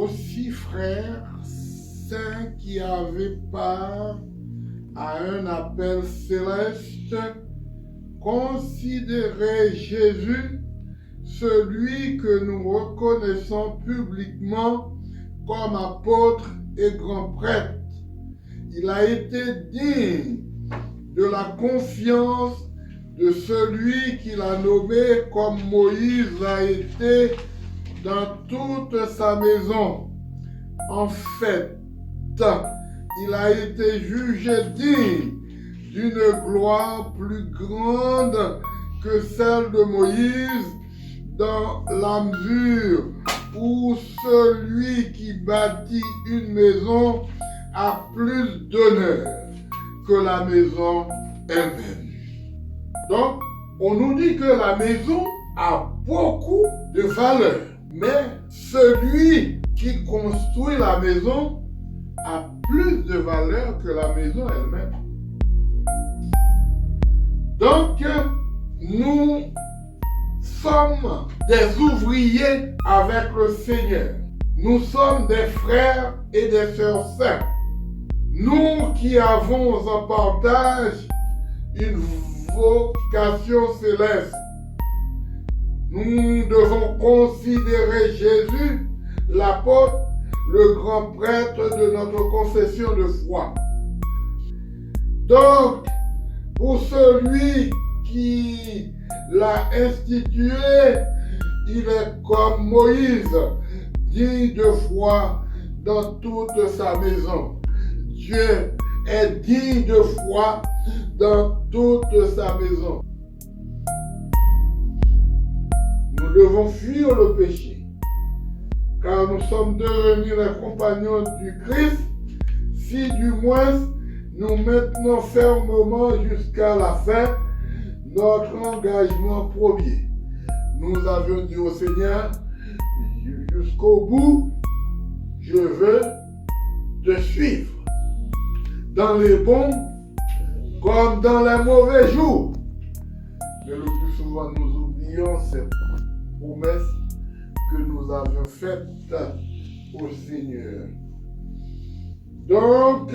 Aussi, frères, saints qui avaient part à un appel céleste, considérez Jésus, celui que nous reconnaissons publiquement comme apôtre et grand prêtre. Il a été digne de la confiance de celui qu'il a nommé comme Moïse a été dans toute sa maison. En fait, il a été jugé digne d'une gloire plus grande que celle de Moïse, dans la mesure où celui qui bâtit une maison a plus d'honneur que la maison elle-même. Donc, on nous dit que la maison a beaucoup de valeur, mais celui qui construit la maison a plus de valeur que la maison elle-même. Donc, nous sommes des ouvriers avec le Seigneur. Nous sommes des frères et des sœurs saints. Nous qui avons en partage une vocation céleste, nous devons considérer Jésus, l'apôtre, le grand prêtre de notre confession de foi. Donc, pour celui qui l'a institué, il est comme Moïse, digne de foi dans toute sa maison. Dieu est digne de foi dans toute sa maison. Nous devons fuir le péché, car nous sommes devenus les compagnons du Christ, si du moins nous maintenons fermement jusqu'à la fin notre engagement premier. Nous avions dit au Seigneur, jusqu'au bout, je veux te suivre, dans les bons comme dans les mauvais jours. Mais le plus souvent, nous oublions cette promesse que nous avions faite au Seigneur. Donc,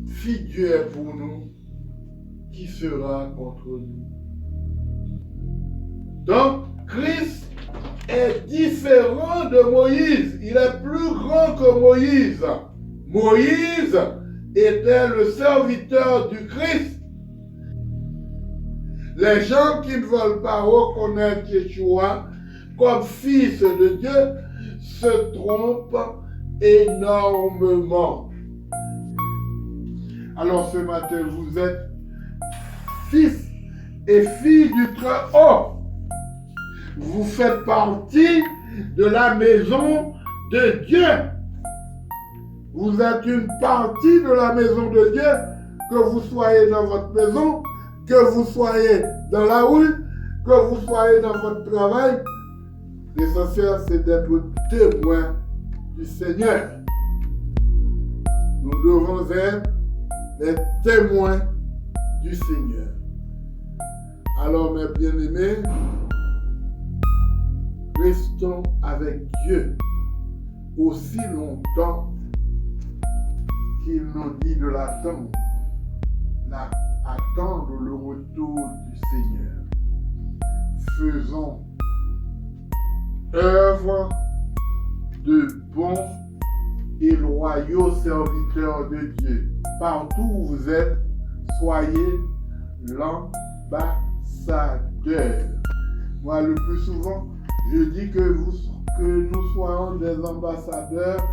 si Dieu est pour nous, qui sera contre nous? Donc, Christ est différent de Moïse. Il est plus grand que Moïse. Moïse était le serviteur du Christ. Les gens qui ne veulent pas reconnaître Yeshua comme fils de Dieu se trompent énormément. Alors ce matin, vous êtes fils et filles du Très-Haut. Vous faites partie de la maison de Dieu. Vous êtes une partie de la maison de Dieu, que vous soyez dans votre maison, que vous soyez dans la rue, que vous soyez dans votre travail. L'essentiel, c'est d'être témoin du Seigneur. Nous devons être les témoins du Seigneur. Alors, mes bien-aimés, restons avec Dieu aussi longtemps qu'il nous dit de l'attendre, attendre le retour du Seigneur. Faisons œuvre de bons et loyaux serviteurs de Dieu. Partout où vous êtes, soyez l'ambassadeur. Moi, le plus souvent, je dis que nous soyons des ambassadeurs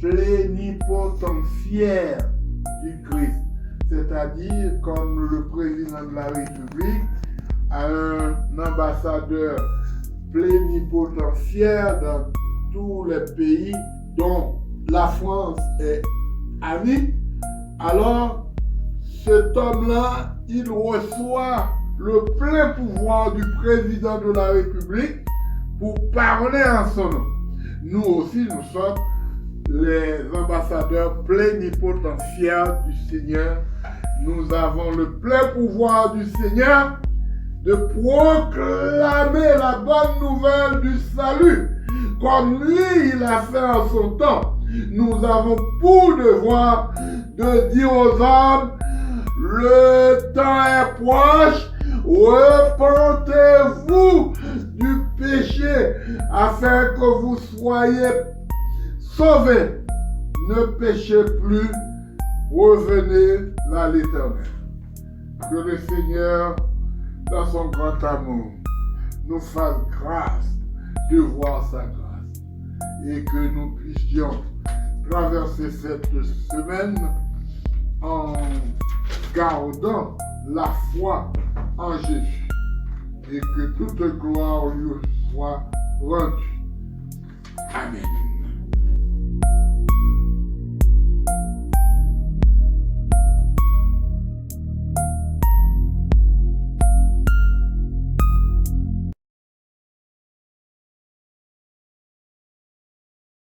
plénipotentiaires du Christ. C'est-à-dire, comme le président de la République a un ambassadeur plénipotentiaire dans tous les pays dont la France est amie, alors cet homme-là, il reçoit le plein pouvoir du président de la République pour parler en son nom. Nous aussi, nous sommes les ambassadeurs plénipotentiaires du Seigneur. Nous avons le plein pouvoir du Seigneur de proclamer la bonne nouvelle du salut comme lui, il a fait en son temps. Nous avons pour devoir de dire aux hommes, le temps est proche, repentez-vous du péché afin que vous soyez sauvés. Ne péchez plus, revenez à l'Éternel. Que le Seigneur, dans son grand amour, nous fasse grâce de voir sa grâce et que nous puissions traverser cette semaine en gardant la foi en Jésus et que toute gloire lui soit rendue. Amen.